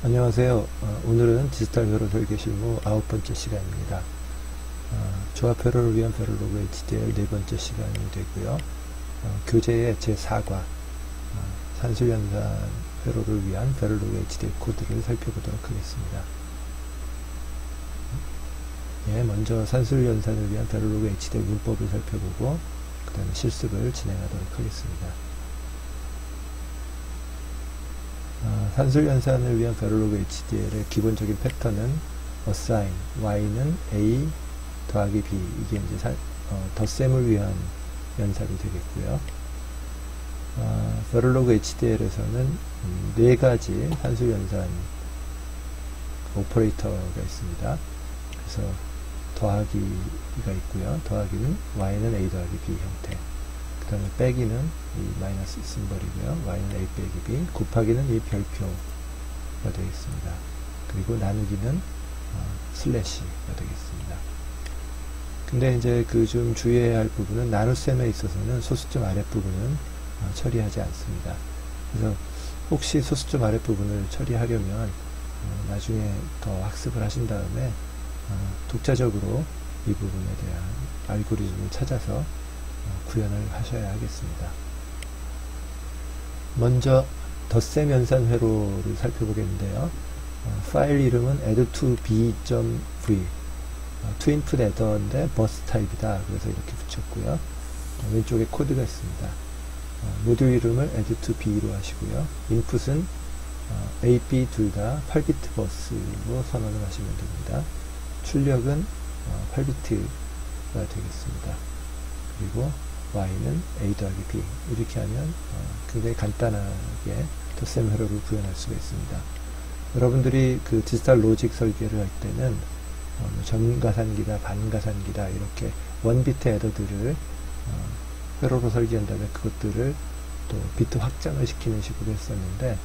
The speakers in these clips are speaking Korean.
안녕하세요. 오늘은 디지털 회로 설계 실무 9번째 시간입니다. 조합 회로를 위한 베를로그 HDL 4번째 시간이 되고요. 교재의 제4과 산술연산 회로를 위한 베를로그 HDL 코드를 살펴보도록 하겠습니다. 먼저 산술연산을 위한 베를로그 HDL 문법을 살펴보고 그 다음에 실습을 진행하도록 하겠습니다. 산술연산을 위한 베를로그 HDL의 기본적인 패턴은 assign, y는 a 더하기 b, 이게 이제 덧셈을 위한 연산이 되겠고요. 베를로그 HDL에서는 4가지 산술연산 오퍼레이터가 있습니다. 그래서 더하기가 있고요. 더하기는 y는 a 더하기 b 형태, 그 다음에 빼기는 이 마이너스 심벌이고요. y는 a 빼기 b, 곱하기는 이 별표가 되겠습니다. 그리고 나누기는 슬래시가 되겠습니다. 근데 이제 그 좀 주의해야 할 부분은 나눗셈에 있어서는 소수점 아랫부분은 처리하지 않습니다. 그래서 혹시 소수점 아랫부분을 처리하려면 나중에 더 학습을 하신 다음에 독자적으로 이 부분에 대한 알고리즘을 찾아서 구현을 하셔야 하겠습니다. 먼저 덧셈 연산 회로를 살펴보겠는데요. 파일 이름은 add2b.v 투인풋 에더인데 버스 타입이다. 그래서 이렇게 붙였고요. 왼쪽에 코드가 있습니다. 모듈 이름을 add2b로 하시고요. 인풋은 A, B 둘 다 8비트 버스로 선언을 하시면 됩니다. 출력은 8비트가 되겠습니다. 그리고 y는 a 더하기 b, 이렇게 하면 굉장히 간단하게 덧셈 회로를 구현할 수가 있습니다. 여러분들이 그 디지털 로직 설계를 할 때는 전가산기다, 반가산기다, 이렇게 원비트 애더들을 회로로 설계한 다음에 그것들을 또 비트 확장을 시키는 식으로 했었는데,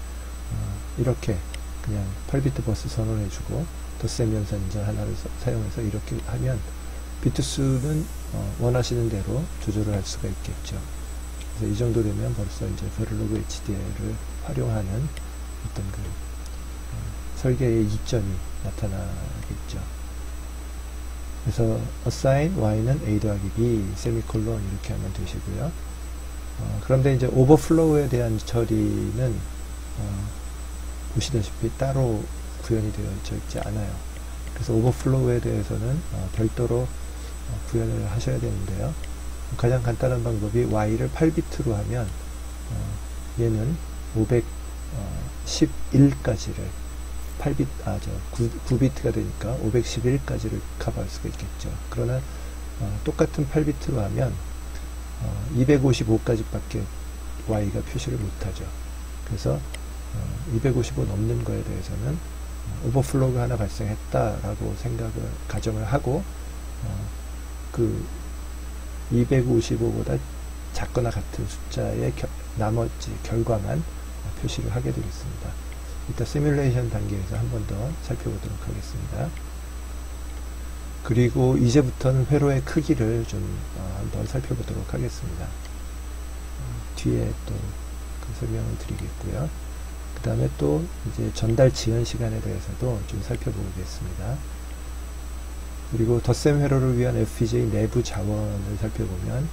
이렇게 그냥 8비트 버스 선언해주고 덧셈 연산 인자 하나를 사용해서 이렇게 하면 비트 수는 원하시는 대로 조절을 할 수가 있겠죠. 그래서 이 정도 되면 벌써 이제 베를로그 HDL을 활용하는 어떤 그 설계의 이점이 나타나겠죠. 그래서 assign y는 a 더하기 b 세미콜론 이렇게 하면 되시고요. 그런데 이제 오버플로우에 대한 처리는 보시다시피 따로 구현이 되어 있지 않아요. 그래서 오버플로우에 대해서는 별도로 구현을 하셔야 되는데요. 가장 간단한 방법이 y를 8비트로 하면 얘는 511까지를 9비트가 되니까 511까지를 커버할 수가 있겠죠. 그러나 똑같은 8비트로 하면 255까지 밖에 y가 표시를 못하죠. 그래서 255 넘는 거에 대해서는 오버플로우가 하나 발생했다라고 가정을 하고 그 255보다 작거나 같은 숫자의 나머지 결과만 표시를 하게 되겠습니다. 이따 시뮬레이션 단계에서 한 번 더 살펴보도록 하겠습니다. 그리고 이제부터는 회로의 크기를 좀 한번 살펴보도록 하겠습니다. 뒤에 또 그 설명을 드리겠고요. 그 다음에 또 이제 전달 지연 시간에 대해서도 좀 살펴보겠습니다. 그리고 덧셈 회로를 위한 FPGA 내부 자원을 살펴보면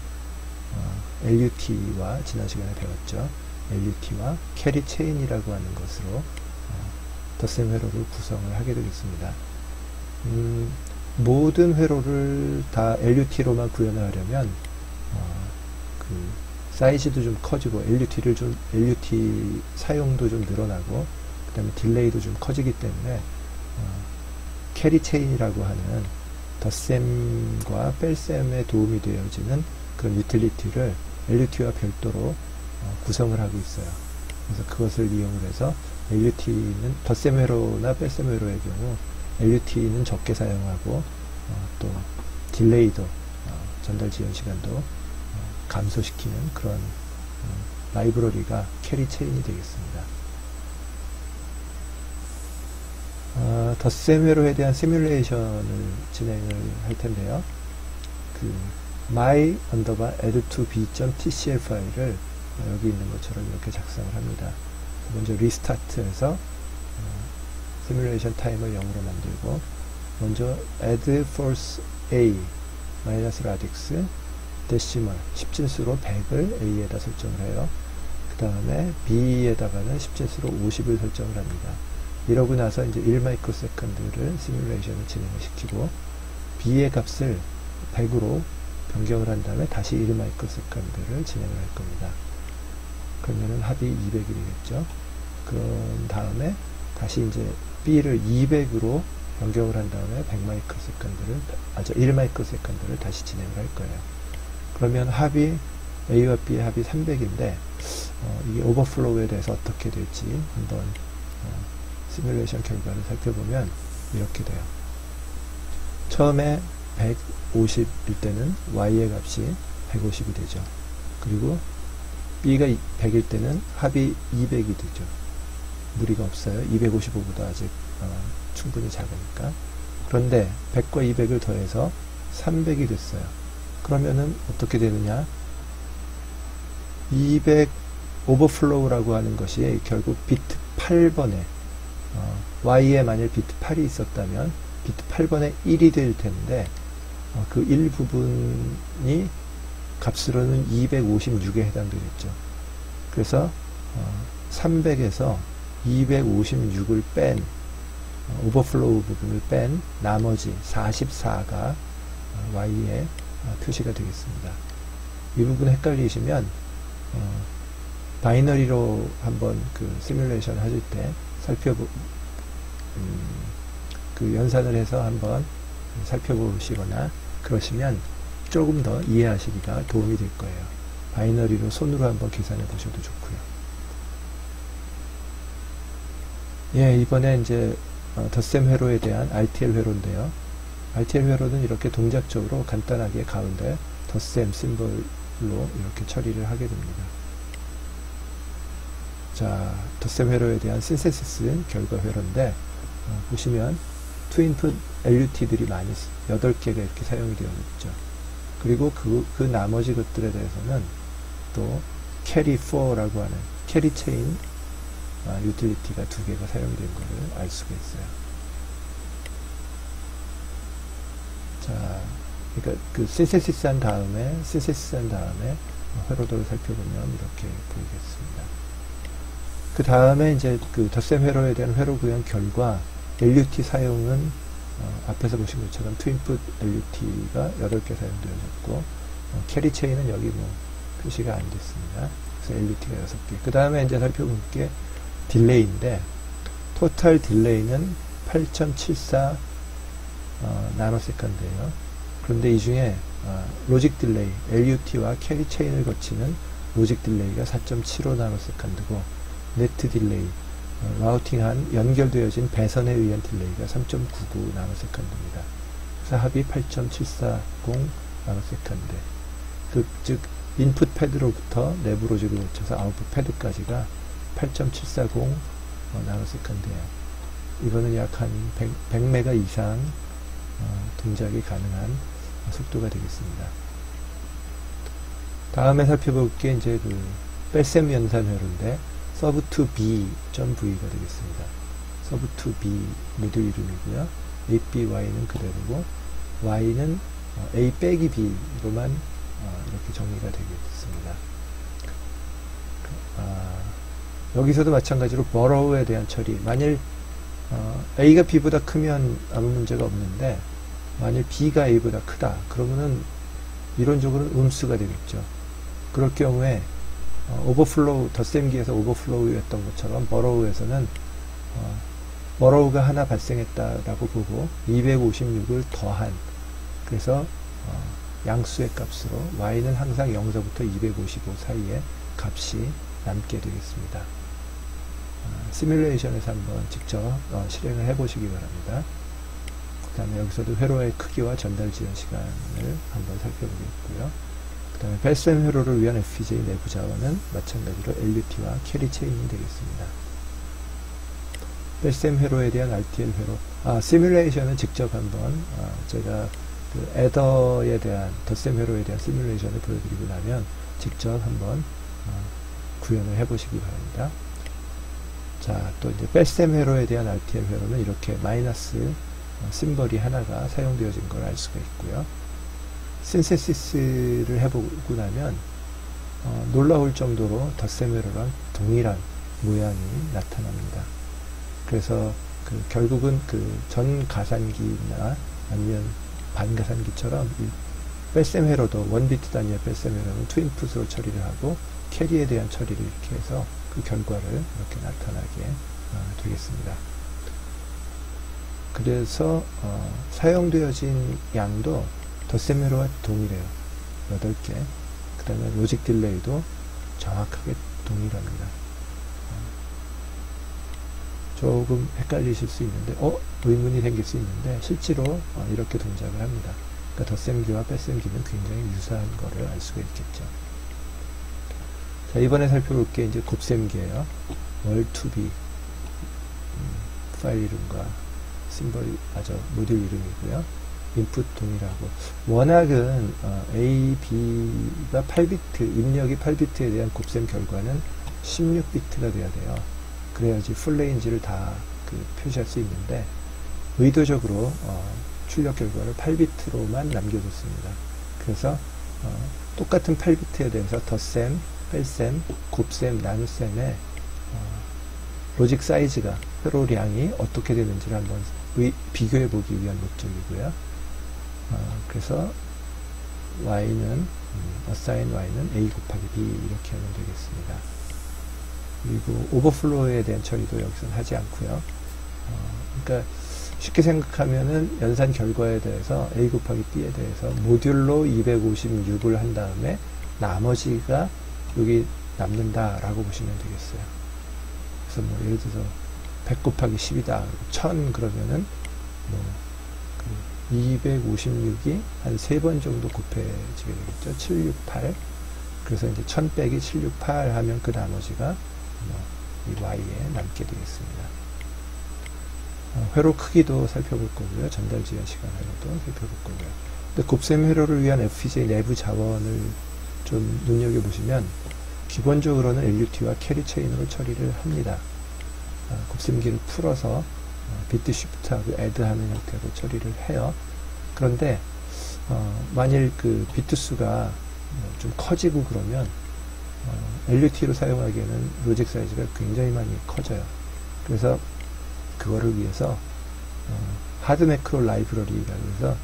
LUT와 지난 시간에 배웠죠. LUT와 캐리 체인이라고 하는 것으로 덧셈 회로를 구성을 하게 되겠습니다. 모든 회로를 다 LUT로만 구현을 하려면 그 사이즈도 좀 커지고 LUT 사용도 좀 늘어나고 그 다음에 딜레이도 좀 커지기 때문에 캐리 체인이라고 하는 덧셈과 뺄셈에 도움이 되어지는 그런 유틸리티를 LUT와 별도로 구성을 하고 있어요. 그래서 그것을 이용을 해서 LUT는 덧셈 회로나 뺄셈 회로의 경우 LUT는 적게 사용하고 또 딜레이도 전달 지연 시간도 감소시키는 그런 라이브러리가 캐리 체인이 되겠습니다. 덧셈 회로에 대한 시뮬레이션을 진행을 할 텐데요. 그 my_add2b.tcl 파일을 여기 있는 것처럼 이렇게 작성을 합니다. 먼저 리스타트해서 시뮬레이션 타임을 0으로 만들고, 먼저 add force A 마이너스 라딕스 데시멀 10진수로 100을 A에다 설정을 해요. 그 다음에 B에다가는 10진수로 50을 설정을 합니다. 이러고 나서 이제 1마이크로세컨드를 시뮬레이션을 진행을 시키고, B의 값을 100으로 변경을 한 다음에 다시 1마이크로세컨드를 진행을 할 겁니다. 그러면은 합이 200이 되겠죠. 그런 다음에 다시 이제 B를 200으로 변경을 한 다음에 1마이크로세컨드를 다시 진행을 할 거예요. 그러면 합이 A와 B의 합이 300인데 이게 오버플로우에 대해서 어떻게 될지 한번 시뮬레이션 결과를 살펴보면 이렇게 돼요. 처음에 150일 때는 Y의 값이 150이 되죠. 그리고 B가 100일 때는 합이 200이 되죠. 무리가 없어요. 255보다 아직 충분히 작으니까. 그런데 100과 200을 더해서 300이 됐어요. 그러면은 어떻게 되느냐? 200 오버플로우라고 하는 것이 결국 비트 8번에 Y에 만일 비트 8이 있었다면 비트 8번에 1이 될 텐데 그 1 부분이 값으로는 256에 해당되겠죠. 그래서 300에서 256을 뺀 오버플로우 부분을 뺀 나머지 44가 Y에 표시가 되겠습니다. 이 부분 헷갈리시면 바이너리로 한번 그 시뮬레이션 하실 때 그 연산을 해서 한번 살펴보시거나 그러시면 조금 더 이해하시기가 도움이 될 거예요. 바이너리로 손으로 한번 계산해 보셔도 좋고요. 예, 이번에 이제 덧셈 회로에 대한 RTL 회로인데요. RTL 회로는 이렇게 동작적으로 간단하게 가운데 덧셈 심볼로 이렇게 처리를 하게 됩니다. 자, 덧셈 회로에 대한 신세시스 결과 회로인데 보시면 투인풋 LUT들이 많이 8개가 이렇게 사용이 되어 있죠. 그리고 그 나머지 것들에 대해서는 또 캐리 4라고 하는 캐리 체인 유틸리티가 2개가 사용된 것을 알 수가 있어요. 자, 그러니까 그 신세시스한 다음에 회로도를 살펴보면 이렇게 보이겠습니다. 그 다음에 이제 그 덧셈 회로에 대한 회로 구현 결과 LUT 사용은 앞에서 보신 것처럼 투인풋 LUT가 8개 사용되어졌고 캐리 체인은 여기 뭐 표시가 안 됐습니다. 그래서 LUT가 6개. 그 다음에 이제 살펴볼 게 딜레이인데 토탈 딜레이는 8.74 나노세컨드예요. 그런데 이 중에 로직 딜레이, LUT와 캐리 체인을 거치는 로직 딜레이가 4.75 나노세컨드고 네트 딜레이, 라우팅한 연결되어진 배선에 의한 딜레이가 3.99 나노세컨드입니다. 그래서 합이 8.740 나노세컨드. 즉 인풋 패드로부터 내부 로직을 거쳐서 아웃풋 패드까지가 8.740 나노세컨드예요. 이거는 약 한 100메가 이상 동작이 가능한 속도가 되겠습니다. 다음에 살펴볼 게 이제 그 뺄셈 연산 회로인데 sub2b.v가 되겠습니다. sub2b 모듈 이름이고요. a, b, y는 그대로고 y는 a 빼기 b로만 이렇게 정리가 되겠습니다. 여기서도 마찬가지로 borrow에 대한 처리. 만일 a가 b보다 크면 아무 문제가 없는데 만일 b가 a보다 크다 그러면은 이론적으로는 음수가 되겠죠. 그럴 경우에 오버플로우, 덧셈기에서 오버플로우였던 것처럼 borrow에서는 borrow가 하나 발생했다라고 보고 256을 더한, 그래서 양수의 값으로 y는 항상 0서부터 255 사이에 값이 남게 되겠습니다. 시뮬레이션에서 한번 직접 실행을 해 보시기 바랍니다. 그 다음에 여기서도 회로의 크기와 전달 지연 시간을 한번 살펴보겠고요. 그 다음에 뺄셈 회로를 위한 FPGA 내부 자원은 마찬가지로 LUT와 캐리 체인이 되겠습니다. 뺄셈 회로에 대한 RTL 회로, 시뮬레이션은 직접 한번 제가 그 애더에 대한 덧셈 회로에 대한 시뮬레이션을 보여드리고 나면 직접 한번 구현을 해 보시기 바랍니다. 자, 또 이제 뺄셈 회로에 대한 RTL 회로는 이렇게 마이너스 심벌이 하나가 사용되어진 걸 알 수가 있고요. 신세시스를 해보고 나면 놀라울 정도로 덧셈 회로랑 동일한 모양이 나타납니다. 그래서 결국은 전 가산기나 아니면 반가산기처럼 이 뺄셈 회로도 원비트 단위의 뺄셈 회로는 투인풋으로 처리를 하고 캐리에 대한 처리를 이렇게 해서 그 결과를 이렇게 나타나게 되겠습니다. 그래서 사용되어진 양도 덧셈 회로와 동일해요. 8개. 그 다음에 로직 딜레이도 정확하게 동일합니다. 조금 헷갈리실 수 있는데 의문이 생길 수 있는데 실제로 이렇게 동작을 합니다. 그러니까 덧셈기와 뺄셈기는 굉장히 유사한 거를 알 수가 있겠죠. 자, 이번에 살펴볼 게 이제 곱셈기예요. 월2b 파일 이름과 심벌이 모듈 이름이고요. 인풋 동일하고 워낙은 A, B가 8비트 입력이 8비트에 대한 곱셈 결과는 16비트가 돼야 돼요. 그래야지 풀레인지를 다 표시할 수 있는데 의도적으로 출력 결과를 8비트로만 남겨줬습니다. 그래서 똑같은 8비트에 대해서 덧셈, 뺄셈, 곱셈, 나눗셈의 로직 사이즈가 회로량이 어떻게 되는지를 한번 비교해 보기 위한 목적이고요. 그래서 y는 assign y는 a 곱하기 b 이렇게 하면 되겠습니다. 그리고 오버플로우에 대한 처리도 여기서는 하지 않고요. 그러니까 쉽게 생각하면은 연산 결과에 대해서 a 곱하기 b에 대해서 모듈로 256을 한 다음에 나머지가 여기 남는다라고 보시면 되겠어요. 그래서 뭐 예를 들어서 100 곱하기 10이다. 1000 그러면은 뭐 256이 한 3번 정도 곱해지게 되겠죠. 768. 그래서 이제 1000 빼기 768 하면 그 나머지가 이 y에 남게 되겠습니다. 회로 크기도 살펴볼 거고요. 전달 지연 시간 회로도 살펴볼 거고요. 근데 곱셈 회로를 위한 FPGA 내부 자원을 좀 눈여겨보시면 기본적으로는 LUT와 캐리 체인으로 처리를 합니다. 곱셈기를 풀어서 비트 쉬프트하고 애드하는 형태로 처리를 해요. 그런데 만일 비트 수가 좀 커지고 그러면 LUT로 사용하기에는 로직 사이즈가 굉장히 많이 커져요. 그래서 그거를 위해서 하드 매크로 라이브러리라고 해서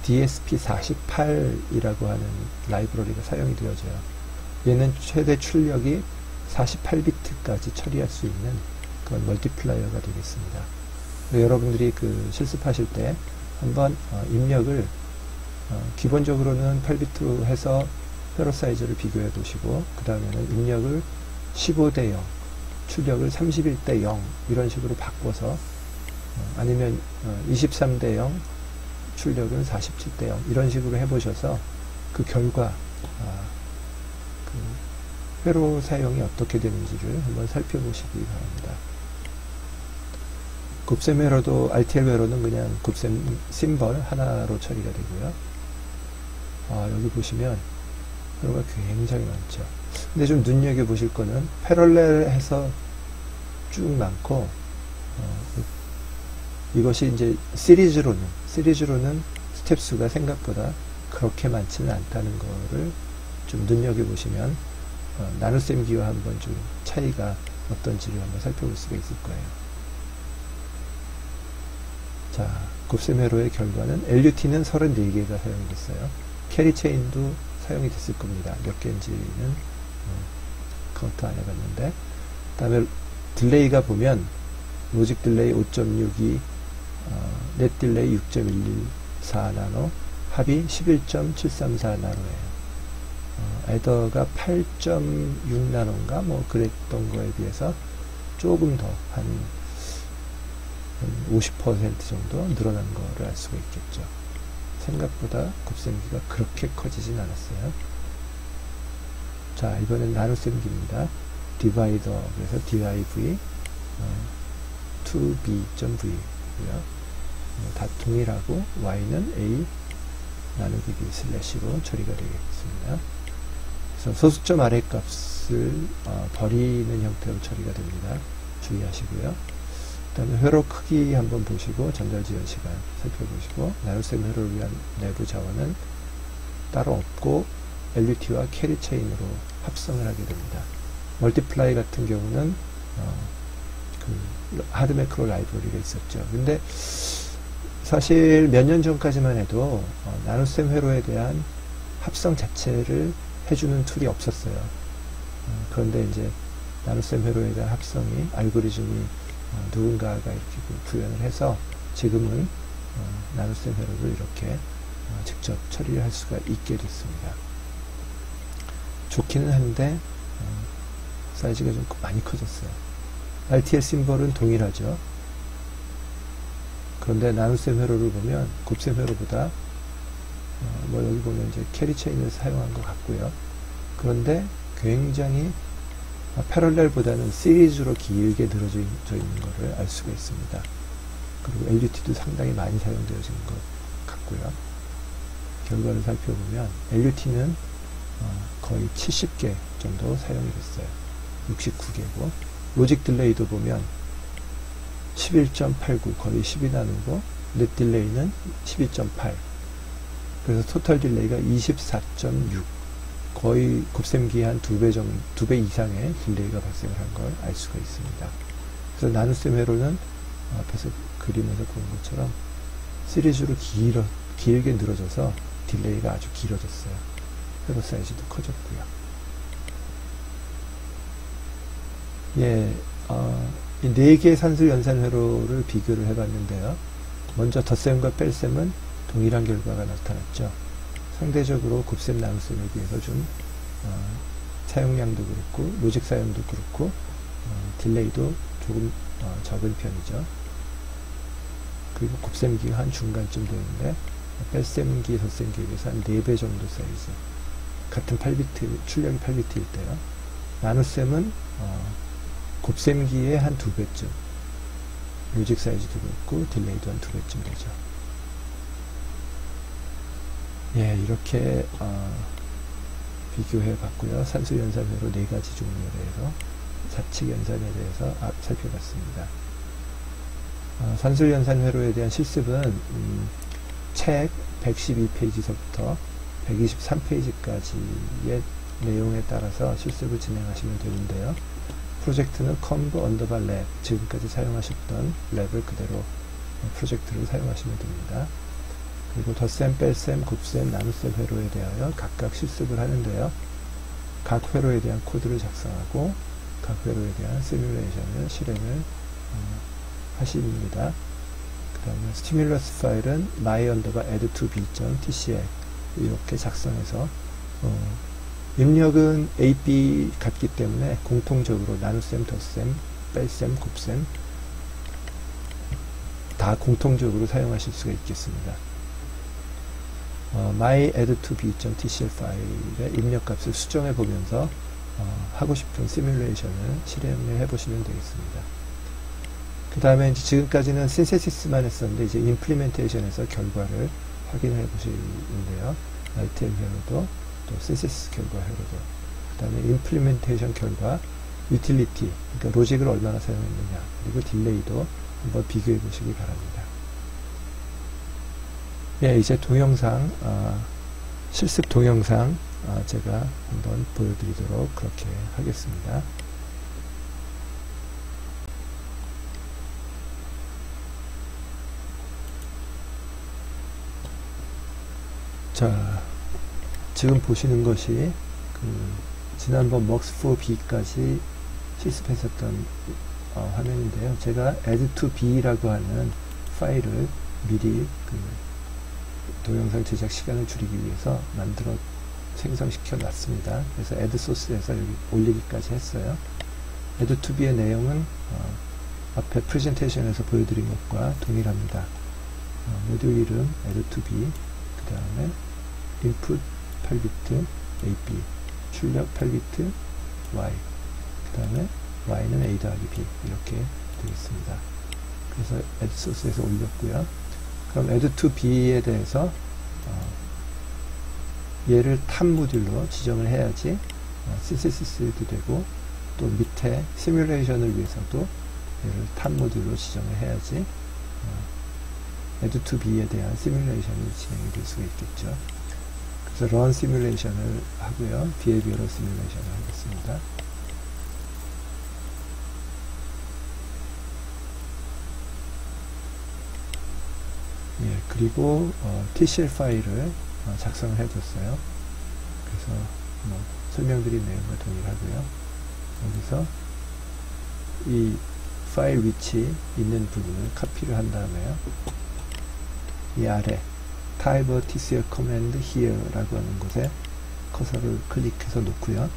DSP48이라고 하는 라이브러리가 사용이 되어져요. 얘는 최대 출력이 48비트까지 처리할 수 있는 그런 멀티플라이어가 되겠습니다. 여러분들이 실습하실 때 한번 입력을 기본적으로는 8비트로 해서 회로 사이즈를 비교해 보시고 그 다음에는 입력을 15대 0 출력을 31대 0 이런 식으로 바꿔서 아니면 23대 0 출력은 47대 0 이런 식으로 해보셔서 그 결과 회로 사용이 어떻게 되는지를 한번 살펴보시기 바랍니다. 곱셈 회로도 RTL 회로는 그냥 곱셈 심벌 하나로 처리가 되고요. 여기 보시면 회로가 굉장히 많죠. 근데 좀 눈여겨보실 거는 패럴렐 해서 쭉 많고 이것이 이제 시리즈로는 스텝 수가 생각보다 그렇게 많지는 않다는 거를 좀 눈여겨보시면 나눗셈기와 한번 좀 차이가 어떤지를 한번 살펴볼 수가 있을 거예요. 자, 곱셈 회로의 결과는 LUT는 34개가 사용이 됐어요. 캐리 체인도 사용이 됐을 겁니다. 몇 개인지는 카운트 안 해봤는데. 그 다음에 딜레이가 보면 로직 딜레이 5.62, 넷 딜레이 6.114 나노, 합이 11.734 나노예요. 애더가 8.6 나노인가 뭐 그랬던 거에 비해서 조금 더 한 50% 정도 늘어난 거를 알 수가 있겠죠. 생각보다 곱셈기가 그렇게 커지진 않았어요. 자, 이번엔 나눗셈기입니다. 디바이더, 그래서 div, 2b.v고요. 다 동일하고 y는 a 나누기 b 슬래시로 처리가 되겠습니다. 그래서 소수점 아래 값을 버리는 형태로 처리가 됩니다. 주의하시고요. 그 다음에 회로 크기 한번 보시고 전달지연 시간 살펴보시고 나눗셈 회로를 위한 내부 자원은 따로 없고 LUT와 캐리 체인으로 합성을 하게 됩니다. 멀티플라이 같은 경우는 그 하드 매크로 라이브러리가 있었죠. 근데 사실 몇 년 전까지만 해도 나눗셈 회로에 대한 합성 자체를 해주는 툴이 없었어요. 그런데 이제 나눗셈 회로에 대한 합성이 알고리즘이 누군가가 이렇게 구현을 해서 지금은 나눗셈 회로를 이렇게 직접 처리를 할 수가 있게 됐습니다. 좋기는 한데 사이즈가 좀 많이 커졌어요. RTL 심벌은 동일하죠. 그런데 나눗셈 회로를 보면 곱셈 회로보다 뭐 여기 보면 이제 캐리 체인을 사용한 것 같고요. 그런데 굉장히 패럴렐보다는 시리즈로 길게 늘어져 있는 것을 알 수가 있습니다. 그리고 LUT도 상당히 많이 사용되어진 것 같고요. 결과를 살펴보면 LUT는 거의 70개 정도 사용이 됐어요. 69개고 로직 딜레이도 보면 11.89 거의 10이 나누고 넷 딜레이는 12.8 그래서 토탈 딜레이가 24.6 거의 곱셈기의 한 2배 이상의 딜레이가 발생을 한 걸 알 수가 있습니다. 그래서 나눗셈 회로는 앞에서 그림에서 본 것처럼 시리즈로 길게 늘어져서 딜레이가 아주 길어졌어요. 회로 사이즈도 커졌고요. 예, 이 4개의 산술 연산 회로를 비교를 해봤는데요. 먼저 덧셈과 뺄셈은 동일한 결과가 나타났죠. 상대적으로 곱셈 나눗셈에 비해서 좀 사용량도 그렇고 로직 사용도 그렇고 딜레이도 조금 적은 편이죠. 그리고 곱셈기가 한 중간쯤 되는데 뺄셈기, 덧셈기에 비해서 한 4배 정도 사이즈. 같은 8비트, 출력이 8비트일 때요. 나눗셈은 곱셈기의 한 2배쯤. 로직 사이즈도 그렇고 딜레이도 한 2배쯤 되죠. 예, 이렇게 비교해 봤고요. 산술 연산회로 4가지 종류에 대해서 사칙 연산에 대해서 살펴봤습니다. 산술 연산회로에 대한 실습은 책 112페이지서부터 123페이지까지의 내용에 따라서 실습을 진행하시면 되는데요. 프로젝트는 conv_lab 지금까지 사용하셨던 랩을 그대로 프로젝트를 사용하시면 됩니다. 그리고 덧셈, 뺄셈, 곱셈, 나눗셈 회로에 대하여 각각 실습을 하는데요. 각 회로에 대한 코드를 작성하고 각 회로에 대한 시뮬레이션을 실행을 하십니다. 그 다음에 스티뮬러스 파일은 my_add2b.tcl 이렇게 작성해서 입력은 AB 같기 때문에 공통적으로 나눗셈, 덧셈, 뺄셈, 곱셈 다 공통적으로 사용하실 수가 있겠습니다. my_add2b.tcl 파일의 입력값을 수정해 보면서 하고 싶은 시뮬레이션을 실행을 해 보시면 되겠습니다. 그 다음에 이제 지금까지는 신세시스만 했었는데 이제 임플리멘테이션에서 결과를 확인해 보시는데요. RTL 회로도 또 신세시스 결과 회로도 그 다음에 임플리멘테이션 결과 유틸리티 그러니까 로직을 얼마나 사용했느냐 그리고 딜레이도 한번 비교해 보시기 바랍니다. 예, 이제 동영상 실습 동영상 제가 한번 보여드리도록 그렇게 하겠습니다. 자, 지금 보시는 것이 지난번 MUX4B까지 실습했었던 화면인데요. 제가 add2b라고 하는 파일을 미리 동영상 제작 시간을 줄이기 위해서 만들어 생성시켜 놨습니다. 그래서 add 소스에서 여기 올리기까지 했어요. add2b의 내용은 앞에 프레젠테이션에서 보여드린 것과 동일합니다. 모듈 이름 add2b 그 다음에 input 8비트 AB 출력 8비트 Y 그 다음에 Y는 A 더하기 B 이렇게 되겠습니다. 그래서 add 소스에서 올렸고요. 그럼 add2b에 대해서 얘를 탑 모듈로 지정을 해야지 신세시스도 되고 또 밑에 시뮬레이션을 위해서도 얘를 탑 모듈로 지정을 해야지 Ed2B에 대한 시뮬레이션이 진행이 될 수가 있겠죠. 그래서 run 시뮬레이션을 하고요. behavioral 시뮬레이션을 하겠습니다. 예, 그리고 TCL 파일을 작성을 해줬어요. 그래서 뭐 설명드린 내용과 동일하고요. 여기서 이 파일 위치 있는 부분을 카피를 한 다음에요. 이 아래 type TCL command here 라고 하는 곳에 커서를 클릭해서 놓고요.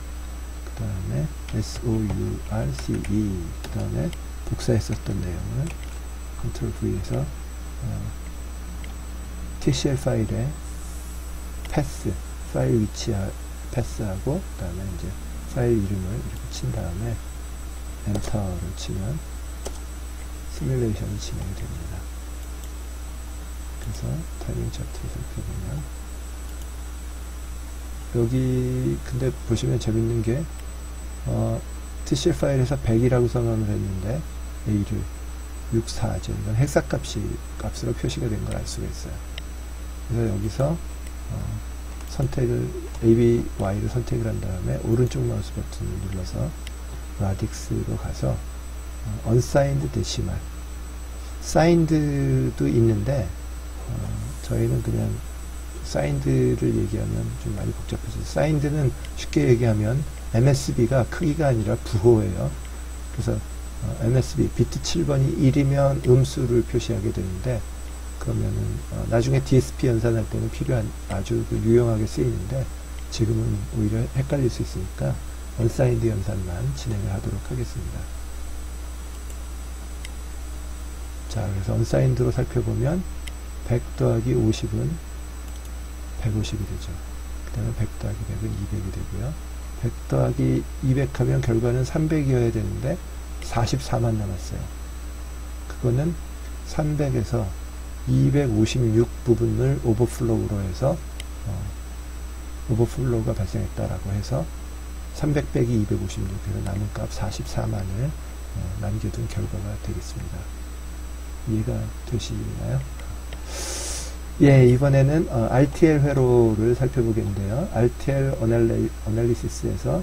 그 다음에 source 그 다음에 복사했었던 내용을 컨트롤 V에서 TCL 파일에 path 파일 위치 패스하고 그 다음에 이제 파일 이름을 이렇게 친 다음에 엔터를 치면 시뮬레이션이 진행이 됩니다. 그래서 타이밍 차트를 살펴보면 여기 근데 보시면 재밌는 게 TCL 파일에서 100이라고 선언을 했는데 A를 64죠. 이건 헥사값으로 표시가 된 걸 알 수가 있어요. 그래서 여기서 선택을 A, B, Y를 선택을 한 다음에 오른쪽 마우스 버튼을 눌러서 radix로 가서 unsigned decimal signed도 있는데 저희는 그냥 signed를 얘기하면 좀 많이 복잡해서 signed는 쉽게 얘기하면 MSB가 크기가 아니라 부호예요. 그래서 MSB 비트 7번이 1이면 음수를 표시하게 되는데 그러면은 나중에 DSP 연산할 때는 필요한 아주 유용하게 쓰이는데 지금은 오히려 헷갈릴 수 있으니까 unsigned 연산만 진행을 하도록 하겠습니다. 자, 그래서 unsigned로 살펴보면 100 더하기 50은 150이 되죠. 그 다음에 100 더하기 100은 200이 되고요. 100 더하기 200 하면 결과는 300이어야 되는데 44만 남았어요. 그거는 300에서 256 부분을 오버플로우로 해서 오버플로우가 발생했다라고 해서 300 빼기 256 그래서 남은 값 44만을 남겨둔 결과가 되겠습니다. 이해가 되시나요? 예, 이번에는 RTL 회로를 살펴보겠는데요. RTL 어널리시스에서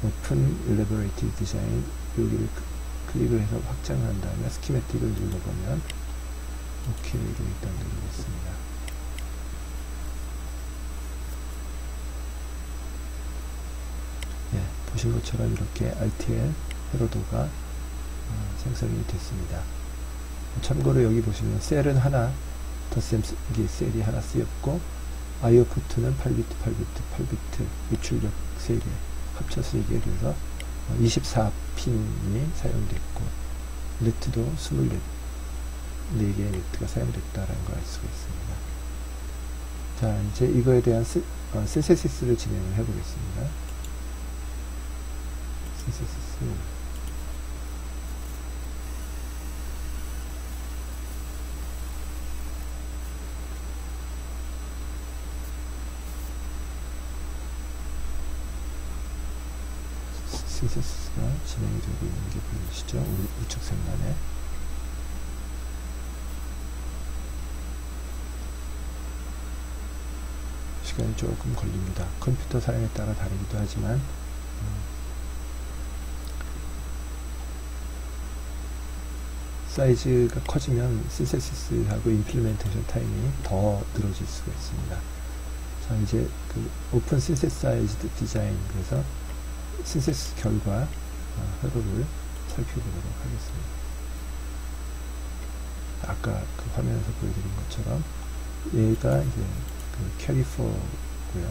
Open Elaborative Design 여기를 클릭을 해서 확장을 한 다음에 스키매틱을 눌러보면 OK를 일단 누르겠습니다. 예, 보신 것처럼 이렇게 RTL 회로도가 생성이 됐습니다. 참고로 여기 보시면 셀은 하나, 덧셈기 셀이 하나 쓰였고 IO 포트는 8비트, 8비트, 8비트 유출력 3개, 합쳐 3개 그래서 24핀이 사용됐고 네트도 24개의 네트가 사용됐다라는 걸 알 수가 있습니다. 자, 이제 이거에 대한 신세시스를 진행을 해보겠습니다. 신세시스 신세시스가 진행이 되고 있는 게 보이시죠? 우측 상단에 시간이 조금 걸립니다. 컴퓨터 사양에 따라 다르기도 하지만 사이즈가 커지면 신세시스하고 임플리멘테이션 타임이 더 늘어질 수가 있습니다. 자, 이제 그 오픈 신세사이즈드 디자인 그래서 신세시스 결과 회로를 살펴보도록 하겠습니다. 아까 그 화면에서 보여드린 것처럼 얘가 이제 그 캐리4고요.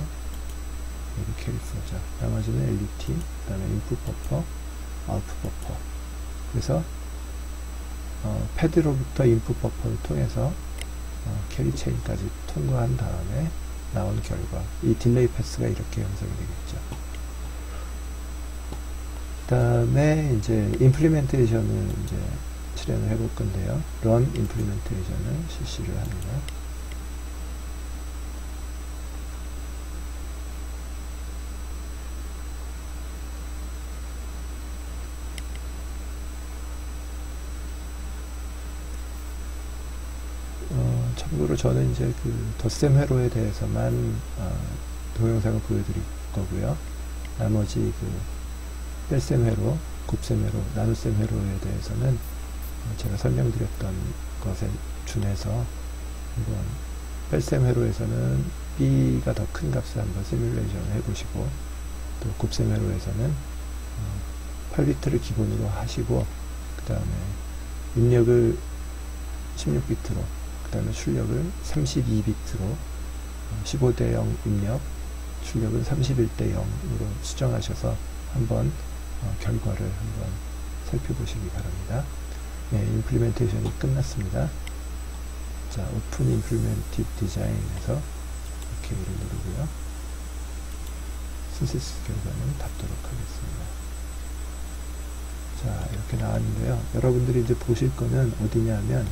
여기 캐리4죠. 나머지는 LUT, 그 다음에 인풋 버퍼, 아웃풋 버퍼. 그래서 패드로부터 인풋 버퍼를 통해서 캐리 체인까지 통과한 다음에 나온 결과, 이 딜레이 패스가 이렇게 형성이 되겠죠. 그 다음에 이제 임플리멘테이션을 이제 실행을 해볼 건데요. run 임플리멘테이션을 실시를 합니다. 참고로 저는 이제 그 덧셈 회로에 대해서만 동영상을 보여드릴 거고요. 나머지 그 뺄셈 회로, 곱셈 회로, 나눗셈 회로에 대해서는 제가 설명드렸던 것에 준해서 한번 뺄셈 회로에서는 B가 더 큰 값을 한번 시뮬레이션을 해보시고, 또 곱셈 회로에서는 8비트를 기본으로 하시고, 그 다음에 입력을 16비트로, 그 다음에 출력을 32비트로 15대 0 입력, 출력은 31대 0으로 수정하셔서 한번 결과를 한번 살펴보시기 바랍니다. 네, 임플리멘테이션이 끝났습니다. 자, 오픈 임플리멘티브 디자인에서 OK를 누르고요. 신시스 결과는 닫도록 하겠습니다. 자, 이렇게 나왔는데요. 여러분들이 이제 보실 거는 어디냐면,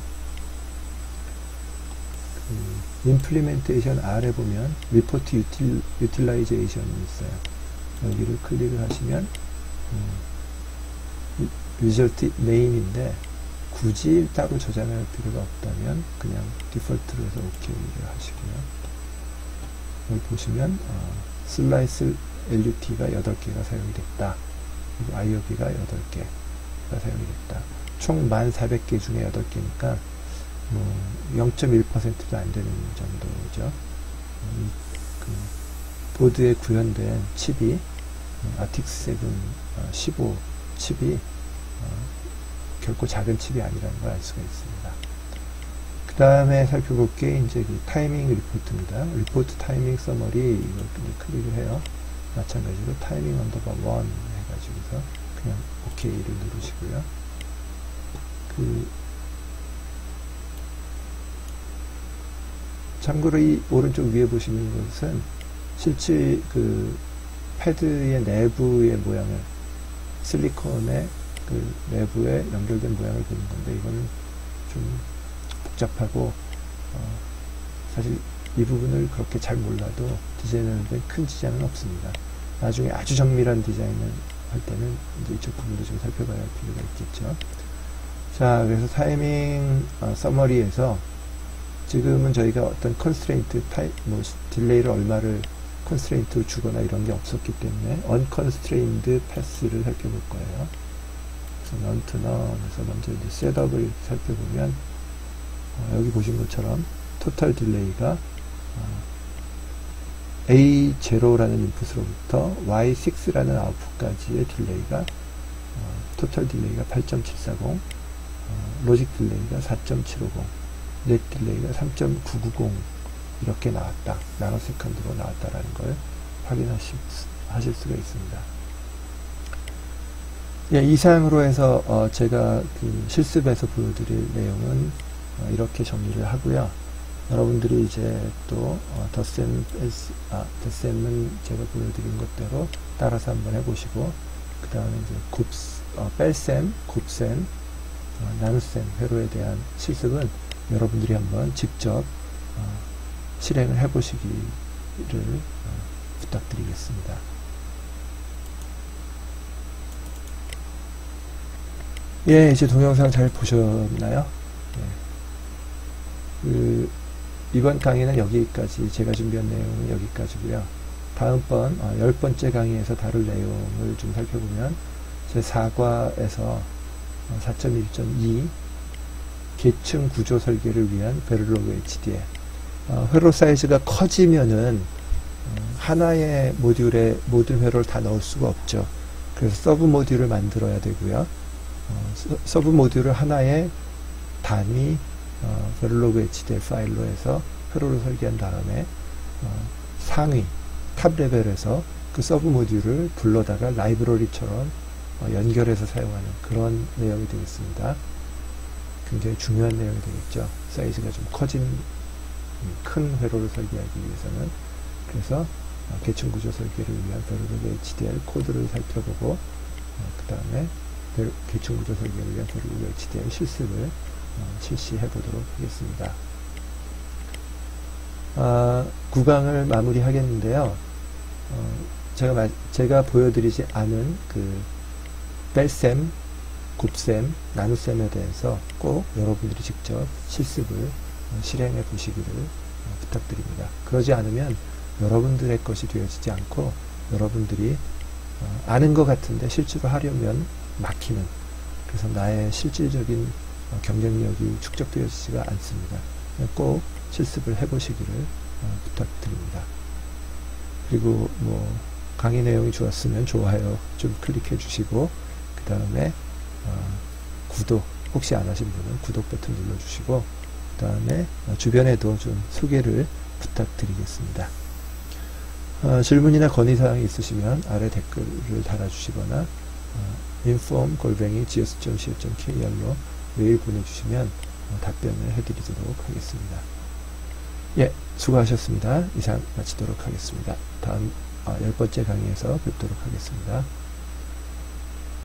임플리멘테이션 아래 보면 리포트 유틸라이제이션이 있어요. 여기를 클릭을 하시면 리절트 네임인데, 굳이 따로 저장할 필요가 없다면 그냥 디폴트로 해서 OK를 하시고요. 여기 보시면 슬라이스 LUT가 8개가 사용이 됐다. 그리고 IOB가 8개가 사용이 됐다. 총 1400개 중에 8개니까 0.1%도 안 되는 정도죠. 그 보드에 구현된 칩이 RTX 7 15 칩이 결코 작은 칩이 아니라는 걸 알 수가 있습니다. 그 다음에 살펴볼 게 이제 그 타이밍 리포트입니다. 리포트 타이밍 서머리, 이걸 클릭을 해요. 마찬가지로 타이밍 언더바 1 해가지고서 그냥 OK를 누르시고요. 참고로 이 오른쪽 위에 보시는 것은 실제 그 패드의 내부의 모양을, 실리콘의 그 내부에 연결된 모양을 보는 건데, 이거는 좀 복잡하고 사실 이 부분을 그렇게 잘 몰라도 디자인하는데 큰 지장은 없습니다. 나중에 아주 정밀한 디자인을 할 때는 이제 이쪽 부분도 좀 살펴봐야 할 필요가 있겠죠. 자, 그래서 타이밍 서머리에서 지금은 저희가 어떤 컨스트레인트 딜레이를 얼마를 컨스트레인트로 주거나 이런 게 없었기 때문에 unconstrained pass를 살펴볼 거예요. 그래서 none to none에서 먼저 이제 셋업을 살펴보면 여기 보신 것처럼 토탈 딜레이가 A0라는 인풋으로부터 Y6라는 아웃풋까지의 딜레이가 토탈 딜레이가 8.740, 로직 딜레이가 4.750, 넷 딜레이가 3.990 이렇게 나왔다. 나노세컨드로 나왔다라는 걸 확인하실 수가 있습니다. 예, 이상으로 해서 제가 그 실습에서 보여드릴 내용은 이렇게 정리를 하고요. 여러분들이 이제 또 덧셈은 제가 보여드린 것대로 따라서 한번 해보시고, 그 다음에 이제 뺄셈, 곱셈, 나눗셈 회로에 대한 실습은 여러분들이 한번 직접 실행을 해보시기를 부탁드리겠습니다. 예, 이제 동영상 잘 보셨나요? 예. 이번 강의는 여기까지, 제가 준비한 내용은 여기까지고요. 다음번 10번째 강의에서 다룰 내용을 좀 살펴보면 제 4과에서 4.1.2 계층 구조 설계를 위한 베를로그 HDL, 회로 사이즈가 커지면은 하나의 모듈에 모든 회로를 다 넣을 수가 없죠. 그래서 서브 모듈을 만들어야 되고요. 서브 모듈을 하나의 단위 베를로그 HDL 파일로 해서 회로를 설계한 다음에 상위 탑 레벨에서 그 서브 모듈을 불러다가 라이브러리처럼 연결해서 사용하는 그런 내용이 되겠습니다. 굉장히 중요한 내용이 되겠죠. 사이즈가 좀 커진 큰 회로를 설계하기 위해서는. 그래서 계층 구조 설계를 위한 베를로그 HDL 코드를 살펴보고, 그 다음에 계층 구조 설계를 위한 베를로그 HDL 실습을 실시해 보도록 하겠습니다. 9강을 마무리 하겠는데요. 제가 보여드리지 않은 그 뺄셈, 곱셈, 나눗셈에 대해서 꼭 여러분들이 직접 실습을 실행해 보시기를 부탁드립니다. 그러지 않으면 여러분들의 것이 되어지지 않고 여러분들이 아는 것 같은데 실제로 하려면 막히는, 그래서 나의 실질적인 경쟁력이 축적되어지지가 않습니다. 꼭 실습을 해보시기를 부탁드립니다. 그리고 뭐 강의 내용이 좋았으면 좋아요 좀 클릭해 주시고, 그 다음에 구독, 혹시 안 하신 분은 구독 버튼 눌러주시고, 그 다음에 주변에도 좀 소개를 부탁드리겠습니다. 질문이나 건의사항이 있으시면 아래 댓글을 달아주시거나 inform@geos.co.kr로 메일 보내주시면 답변을 해드리도록 하겠습니다. 예, 수고하셨습니다. 이상 마치도록 하겠습니다. 다음 10번째 강의에서 뵙도록 하겠습니다.